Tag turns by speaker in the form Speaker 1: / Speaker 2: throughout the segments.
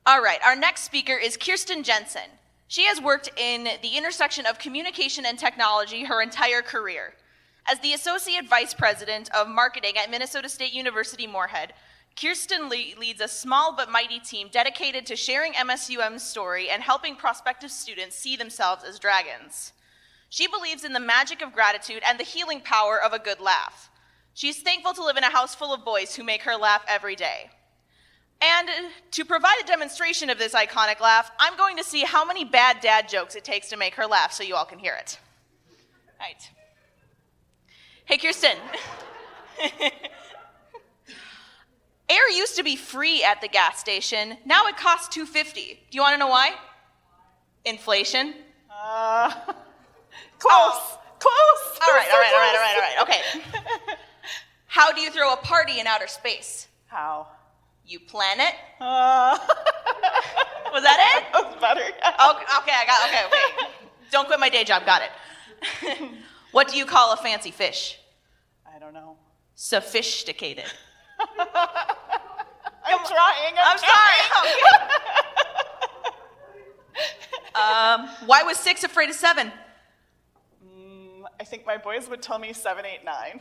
Speaker 1: All right, our next speaker is Kirsten Jensen. She has worked in the intersection of communication and technology her entire career. As the Associate Vice President of Marketing at Minnesota State University Moorhead, Kirsten leads a small but mighty team dedicated to sharing MSUM's story and helping prospective students see themselves as dragons. She believes in the magic of gratitude and the healing power of a good laugh. She's thankful to live in a house full of boys who make her laugh every day. And to provide a demonstration of this iconic laugh, I'm going to see how many bad dad jokes it takes to make her laugh so you all can hear it. All right. Hey, Kirsten. Air used to be free at the gas station. Now it costs $2.50. Do you want to know why? Inflation.
Speaker 2: Close. Close.
Speaker 1: All right. Okay. How do you throw a party in outer space?
Speaker 2: How?
Speaker 1: You plan it. Was that it?
Speaker 2: That was better.
Speaker 1: Okay. Don't quit my day job. Got it. What do you call a fancy fish?
Speaker 2: I don't know.
Speaker 1: Sophisticated.
Speaker 2: I'm trying.
Speaker 1: I'm sorry. Why was 6 afraid of 7?
Speaker 2: I think my boys would tell me 7, 8, 9.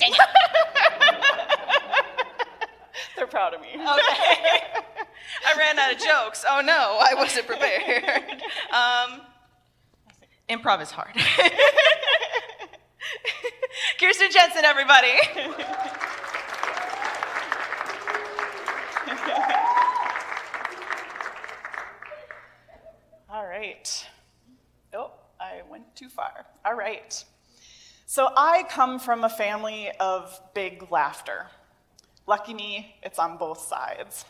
Speaker 2: They're proud of me.
Speaker 1: Okay. I ran out of jokes. Oh no, I wasn't prepared. Improv is hard. Kirsten Jensen, everybody.
Speaker 2: All right. Oh, I went too far. All right. So I come from a family of big laughter. Lucky me, it's on both sides.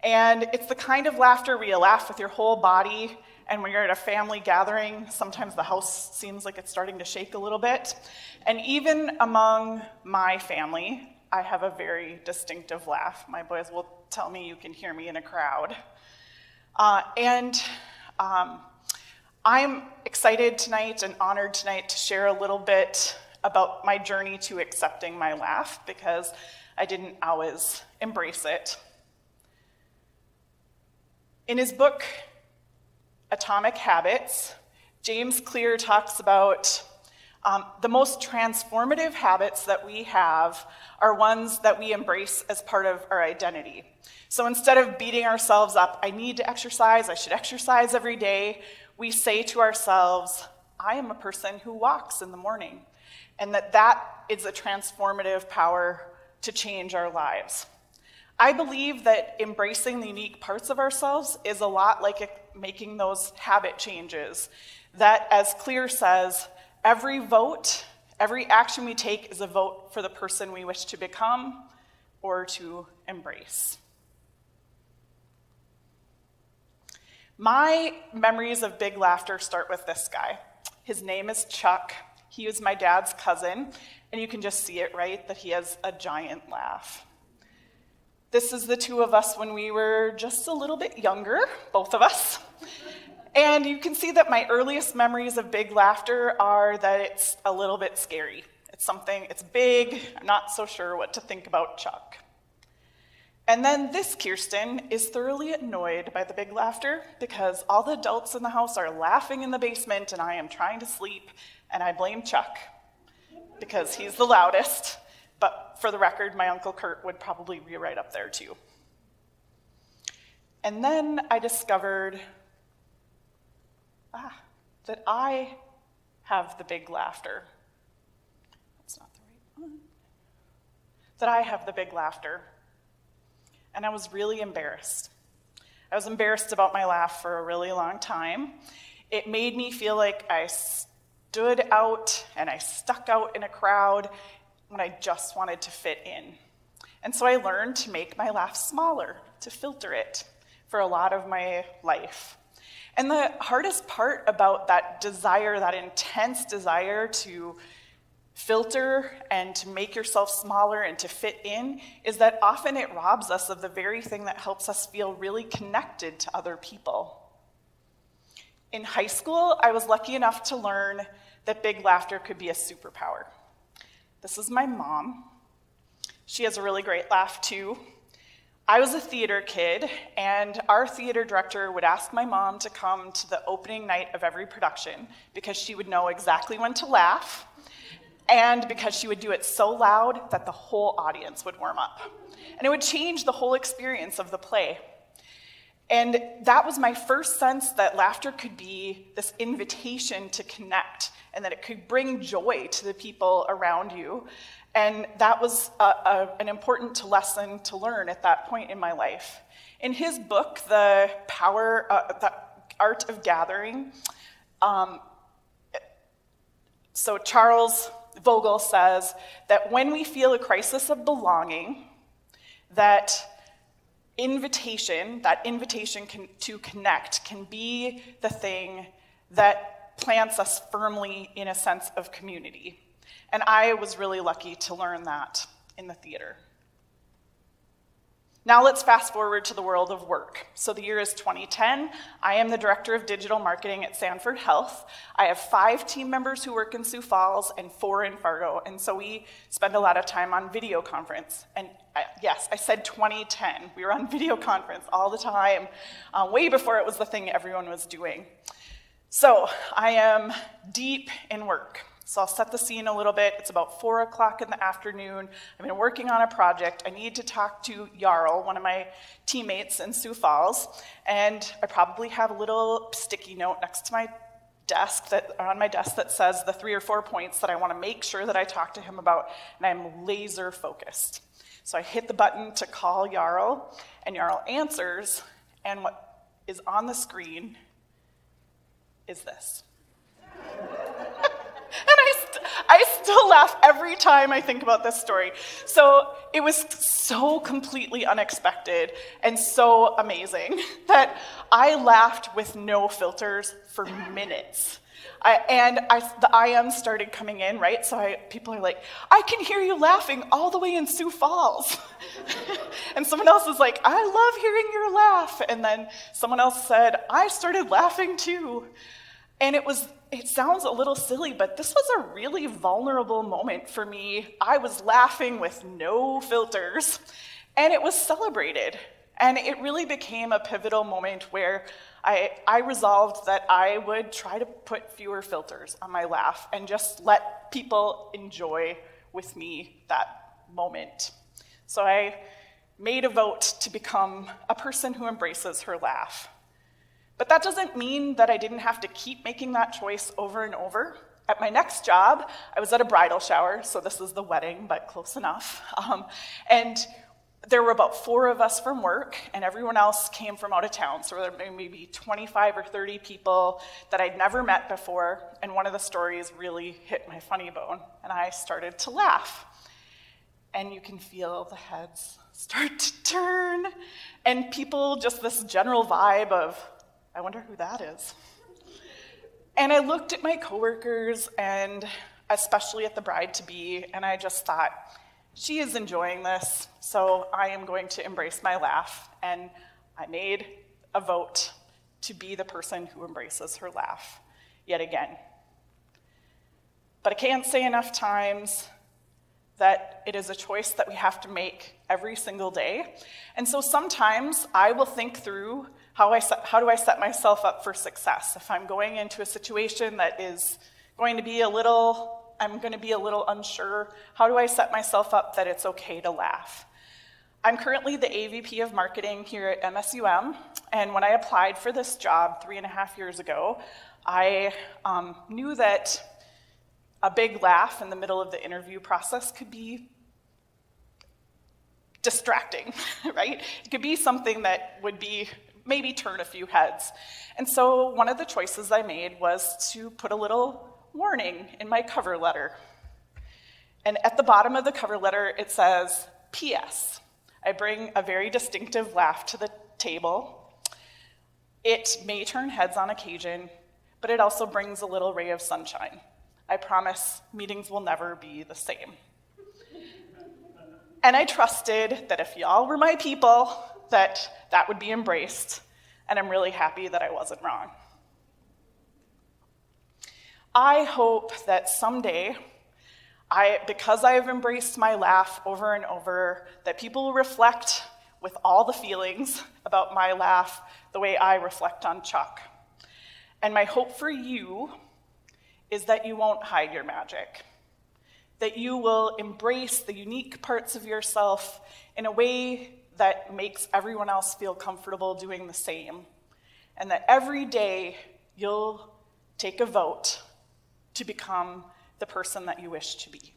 Speaker 2: And it's the kind of laughter where you laugh with your whole body, and when you're at a family gathering, sometimes the house seems like it's starting to shake a little bit. And even among my family, I have a very distinctive laugh. My boys will tell me you can hear me in a crowd. I'm excited tonight and honored tonight to share a little bit about my journey to accepting my laugh, because I didn't always embrace it. In his book, Atomic Habits, James Clear talks about the most transformative habits that we have are ones that we embrace as part of our identity. So instead of beating ourselves up, I need to exercise, I should exercise every day, we say to ourselves, I am a person who walks in the morning, and that is a transformative power to change our lives. I believe that embracing the unique parts of ourselves is a lot like making those habit changes. That, as Clear says, every vote, every action we take is a vote for the person we wish to become or to embrace. My memories of big laughter start with this guy. His name is Chuck. He was my dad's cousin, and you can just see it, right, that he has a giant laugh. This is the two of us when we were just a little bit younger, both of us. And you can see that my earliest memories of big laughter are that it's a little bit scary. It's big, I'm not so sure what to think about Chuck. And then this Kirsten is thoroughly annoyed by the big laughter because all the adults in the house are laughing in the basement and I am trying to sleep, and I blame Chuck because he's the loudest. But for the record, my Uncle Kurt would probably be right up there too. And then I discovered that I have the big laughter. That's not the right one. That I have the big laughter. And I was really embarrassed. I was embarrassed about my laugh for a really long time. It made me feel like I stood out and I stuck out in a crowd when I just wanted to fit in. And so I learned to make my laugh smaller, to filter it for a lot of my life. And the hardest part about that desire, that intense desire to filter and to make yourself smaller and to fit in, is that often it robs us of the very thing that helps us feel really connected to other people. In high school, I was lucky enough to learn that big laughter could be a superpower. This is my mom. She has a really great laugh too. I was a theater kid, and our theater director would ask my mom to come to the opening night of every production because she would know exactly when to laugh, and because she would do it so loud that the whole audience would warm up. And it would change the whole experience of the play. And that was my first sense that laughter could be this invitation to connect, and that it could bring joy to the people around you. And that was an important lesson to learn at that point in my life. In his book, The Art of Gathering, so Charles Vogel says that when we feel a crisis of belonging, that invitation to connect can be the thing that plants us firmly in a sense of community. And I was really lucky to learn that in the theater. Now let's fast forward to the world of work. So the year is 2010. I am the director of digital marketing at Sanford Health. I have 5 team members who work in Sioux Falls and 4 in Fargo. And so we spend a lot of time on video conference. And yes, I said 2010. We were on video conference all the time, way before it was the thing everyone was doing. So I am deep in work. So I'll set the scene a little bit. It's about 4 o'clock in the afternoon. I've been working on a project. I need to talk to Jarl, one of my teammates in Sioux Falls, and I probably have a little sticky note next to my desk that says the 3 or 4 points that I want to make sure that I talk to him about, and I'm laser focused. So I hit the button to call Jarl, and Jarl answers, and what is on the screen is this. I still laugh every time I think about this story. So it was so completely unexpected and so amazing that I laughed with no filters for minutes. The IM started coming in, right? So people are like, I can hear you laughing all the way in Sioux Falls. And someone else is like, I love hearing your laugh. And then someone else said, I started laughing too. And it sounds a little silly, but this was a really vulnerable moment for me. I was laughing with no filters, and it was celebrated. And it really became a pivotal moment where I resolved that I would try to put fewer filters on my laugh and just let people enjoy with me that moment. So I made a vote to become a person who embraces her laugh. But that doesn't mean that I didn't have to keep making that choice over and over. At my next job, I was at a bridal shower, so this is the wedding, but close enough. And there were about 4 of us from work, and everyone else came from out of town. So there were maybe 25 or 30 people that I'd never met before, and one of the stories really hit my funny bone, and I started to laugh. And you can feel the heads start to turn, and people, just this general vibe of, I wonder who that is. And I looked at my coworkers, and especially at the bride-to-be, and I just thought, she is enjoying this, so I am going to embrace my laugh. And I made a vote to be the person who embraces her laugh yet again. But I can't say enough times that it is a choice that we have to make every single day. And so sometimes I will think through how do I set myself up for success? If I'm going into a situation that is going to be I'm going to be a little unsure, how do I set myself up that it's okay to laugh? I'm currently the AVP of marketing here at MSUM, and when I applied for this job 3.5 years ago, I knew that a big laugh in the middle of the interview process could be distracting, right? It could be something that would be maybe turn a few heads. And so one of the choices I made was to put a little warning in my cover letter. And at the bottom of the cover letter, it says, P.S. I bring a very distinctive laugh to the table. It may turn heads on occasion, but it also brings a little ray of sunshine. I promise meetings will never be the same. And I trusted that if y'all were my people, that would be embraced, and I'm really happy that I wasn't wrong. I hope that someday, because I have embraced my laugh over and over, that people will reflect with all the feelings about my laugh the way I reflect on Chuck. And my hope for you is that you won't hide your magic, that you will embrace the unique parts of yourself in a way that makes everyone else feel comfortable doing the same, and that every day you'll take a vote to become the person that you wish to be.